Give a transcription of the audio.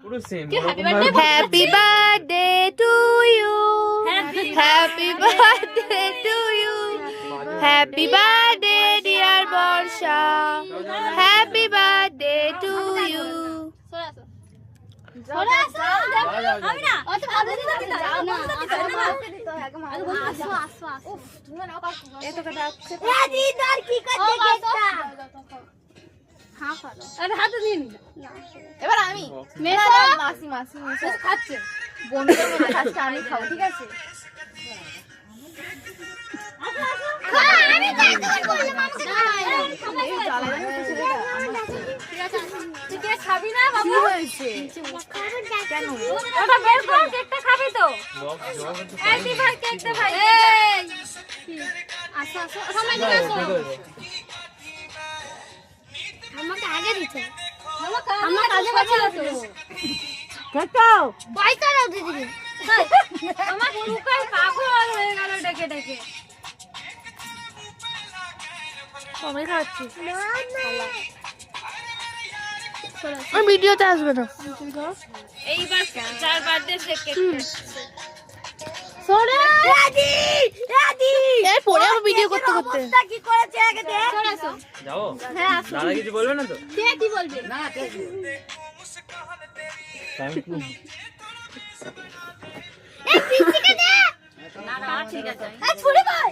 পুরো same happy birthday to you, happy birthday to you, happy birthday dear Barsha, happy birthday to you. এবার আমি মাসি মাসি খাচ্ছে বন্ধুদের মধ্যে খাচ্ছে, আমি খাবো ঠিক আছে। খাবি না বাবু? কেন ওটা বের কর, কেকটা খাবি তো? এই ভাই কেকটা ভাই, এই আসো আসো সময় নিয়ে আসো। আমাকে আগে দিতে, আমার কাজে বাঁচা তো কেকটা পয়সা দাও দিদি। আমার বুকাই পাগল হয়ে গেল ডেকে ডেকে। সবাই খাচ্ছি, আর ভিডিওতে আসবে না। এইবার যার বার্থডে সে কেক খাচ্ছে। সোনা দাদি দাদি এই পরে আমি ভিডিও করতে করতে কি করেছে আগে দেখ। চলে আসো, যাও। হ্যাঁ আসো। দাদা কিছু বলবে না তো? কে কি বলবে? না থ্যাংক ইউ। এই পিসিকে দে। না না ঠিক আছে, এই ছুরি কই?